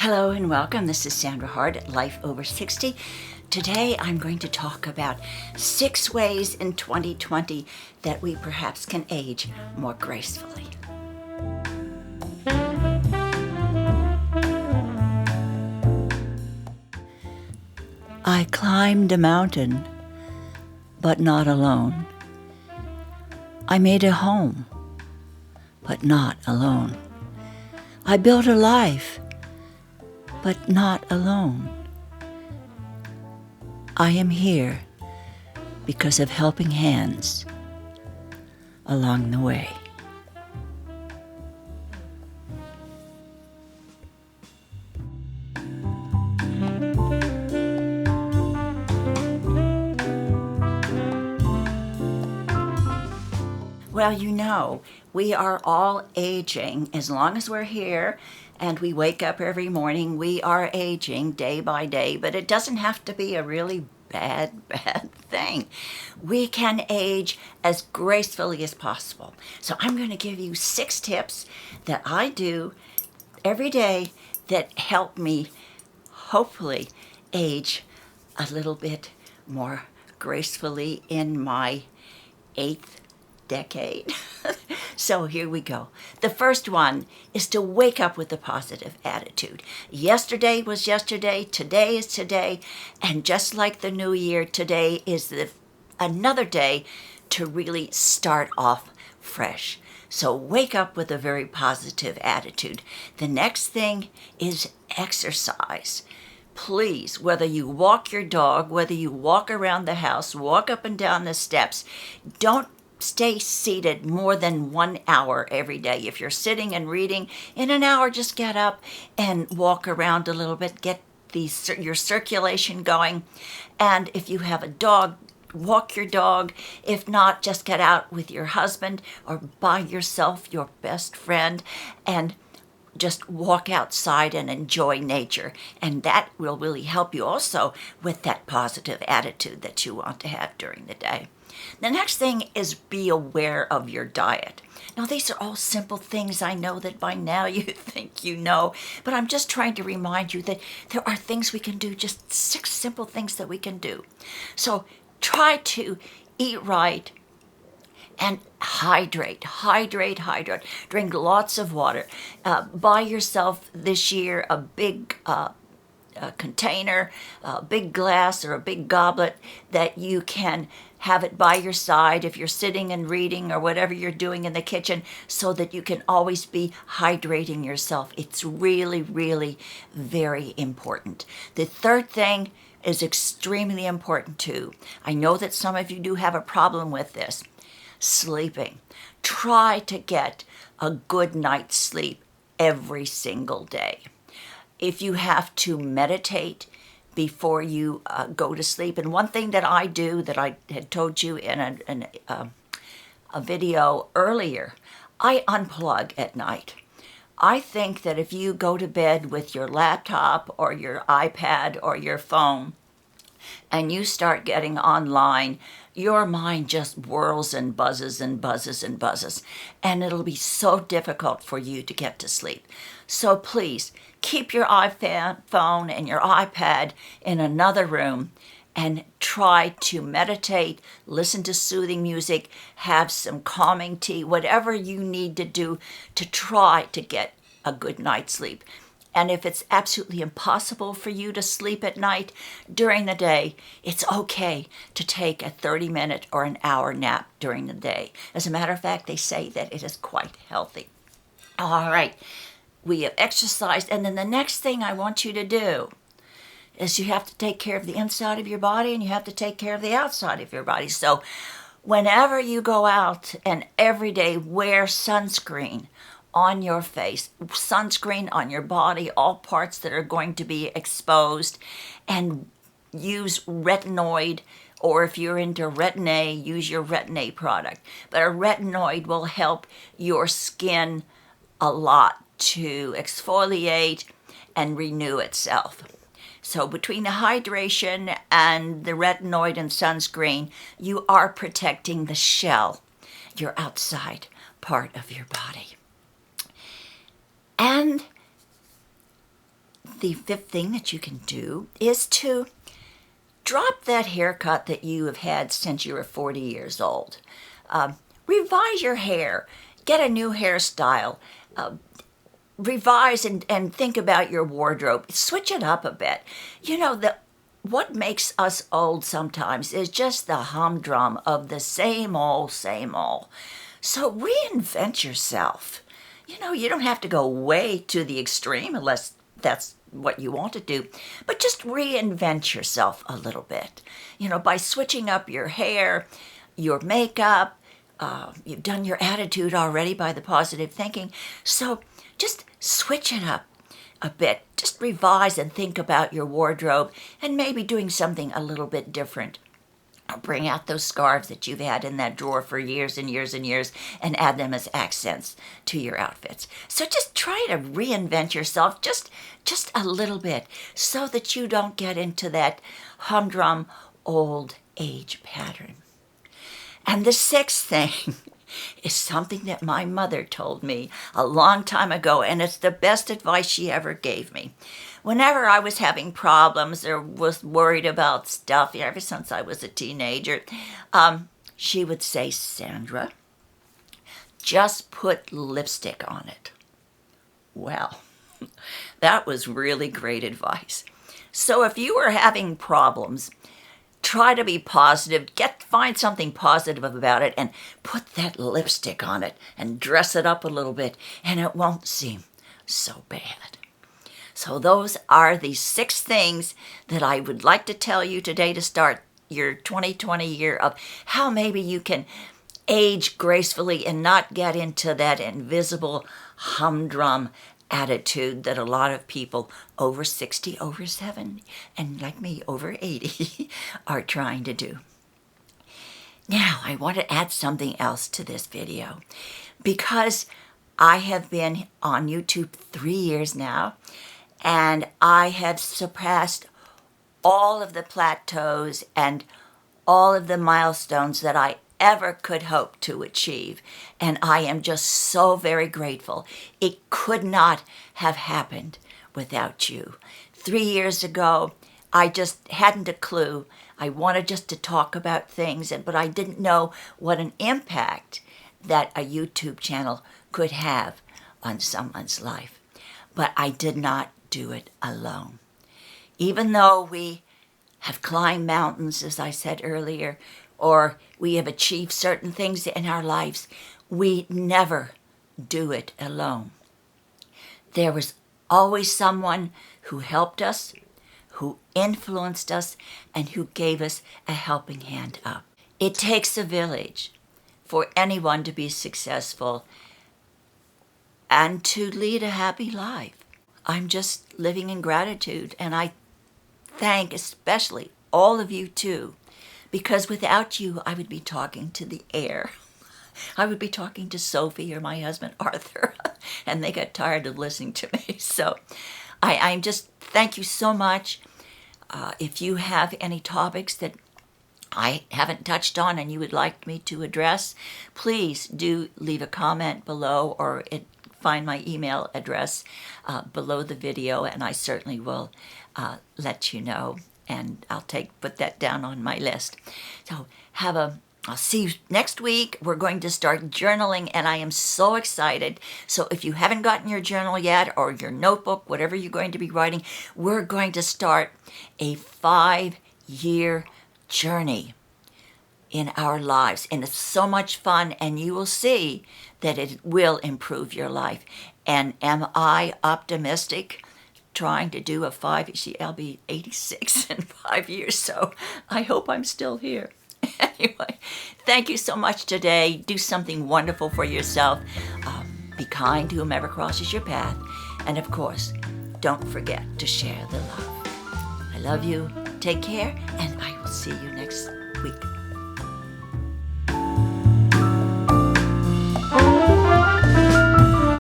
Hello and welcome. This is Sandra Hart at Life Over 60. Today I'm going to talk about 6 ways in 2020 that we perhaps can age more gracefully. I climbed a mountain, but not alone. I made a home, but not alone. I built a life, but not alone. I am here because of helping hands along the way. Well, we are all aging. As long as we're here and we wake up every morning, we are aging day by day, but it doesn't have to be a really bad thing. We can age as gracefully as possible. So I'm going to give you 6 tips that I do every day that help me hopefully age a little bit more gracefully in my 8th decade. So here we go. The first one is to wake up with a positive attitude. Yesterday was yesterday, today is today, and just like the new year, today is another day to really start off fresh. So wake up with a very positive attitude. The next thing is exercise. Please, whether you walk your dog, whether you walk around the house, walk up and down the steps, don't stay seated more than 1 hour every day. If you're sitting and reading, in an hour, just get up and walk around a little bit, get your circulation going. And if you have a dog, walk your dog. If not, just get out with your husband or by yourself, your best friend, and just walk outside and enjoy nature. And that will really help you also with that positive attitude that you want to have during the day. The next thing is be aware of your diet. Now, these are all simple things. I know that by now you think you know, but I'm just trying to remind you that there are things we can do, just 6 simple things that we can do. So try to eat right and hydrate. Drink lots of water. Buy yourself this year a big container, a big glass or a big goblet that you can have it by your side if you're sitting and reading or whatever you're doing in the kitchen, so that you can always be hydrating yourself. It's really, really very important. The third thing is extremely important too. I know that some of you do have a problem with this. Sleeping. Try to get a good night's sleep every single day. If you have to meditate before you go to sleep, and one thing that I do that I had told you in a video earlier, I unplug at night. I think that if you go to bed with your laptop or your iPad or your phone and you start getting online, your mind just whirls and buzzes and buzzes and buzzes, and it'll be so difficult for you to get to sleep. So please, keep your iPhone and your iPad in another room and try to meditate, listen to soothing music, have some calming tea, whatever you need to do to try to get a good night's sleep. And if it's absolutely impossible for you to sleep at night, during the day, it's okay to take a 30-minute or an hour nap during the day. As a matter of fact, they say that it is quite healthy. All right, we have exercised, and then the next thing I want you to do is you have to take care of the inside of your body and you have to take care of the outside of your body. So whenever you go out and every day, wear sunscreen on your face, sunscreen on your body, all parts that are going to be exposed, and use retinoid, or if you're into Retin-A, use your Retin-A product. But a retinoid will help your skin a lot to exfoliate and renew itself. So between the hydration and the retinoid and sunscreen, you are protecting the shell, your outside part of your body. And the fifth thing that you can do is to drop that haircut that you have had since you were 40 years old. Revise your hair. Get a new hairstyle. Revise and think about your wardrobe. Switch it up a bit. You know, what makes us old sometimes is just the humdrum of the same old, same old. So reinvent yourself. You know, you don't have to go way to the extreme unless that's what you want to do, but just reinvent yourself a little bit. You know, by switching up your hair, your makeup, you've done your attitude already by the positive thinking. So just switch it up a bit. Just revise and think about your wardrobe and maybe doing something a little bit different. Bring out those scarves that you've had in that drawer for years and years and years and add them as accents to your outfits. So just try to reinvent yourself just a little bit so that you don't get into that humdrum old age pattern. And the sixth thing is something that my mother told me a long time ago, and it's the best advice she ever gave me. Whenever I was having problems or was worried about stuff, ever since I was a teenager, she would say, Sandra, just put lipstick on it. Well, that was really great advice. So if you were having problems, try to be positive. Find something positive about it and put that lipstick on it and dress it up a little bit, and it won't seem so bad. So those are the 6 things that I would like to tell you today to start your 2020 year of how maybe you can age gracefully and not get into that invisible humdrum attitude that a lot of people over 60, over 70, and like me, over 80 are trying to do. Now, I want to add something else to this video because I have been on YouTube 3 years now, and I have surpassed all of the plateaus and all of the milestones that I ever could hope to achieve. And I am just so very grateful. It could not have happened without you. 3 years ago, I just hadn't a clue. I wanted just to talk about things, but I didn't know what an impact that a YouTube channel could have on someone's life. But I did not do it alone. Even though we have climbed mountains, as I said earlier, or we have achieved certain things in our lives, we never do it alone. There was always someone who helped us, who influenced us, and who gave us a helping hand up. It takes a village for anyone to be successful and to lead a happy life. I'm just living in gratitude, and I thank especially all of you too, because without you, I would be talking to the air. I would be talking to Sophie or my husband, Arthur, and they got tired of listening to me. So I'm just, thank you so much. If you have any topics that I haven't touched on and you would like me to address, please do leave a comment below or find my email address below the video, and I certainly will let you know, and I'll put that down on my list. So I'll see you next week. We're going to start journaling, and I am so excited. So if you haven't gotten your journal yet, or your notebook, whatever you're going to be writing, we're going to start a 5-year journey in our lives. And it's so much fun, and you will see that it will improve your life. And am I optimistic? Trying to do a 5, I'll be 86 in 5 years, so I hope I'm still here. Anyway, thank you so much today. Do something wonderful for yourself. Be kind to whomever crosses your path. And of course, don't forget to share the love. I love you. Take care, and I will see you next week.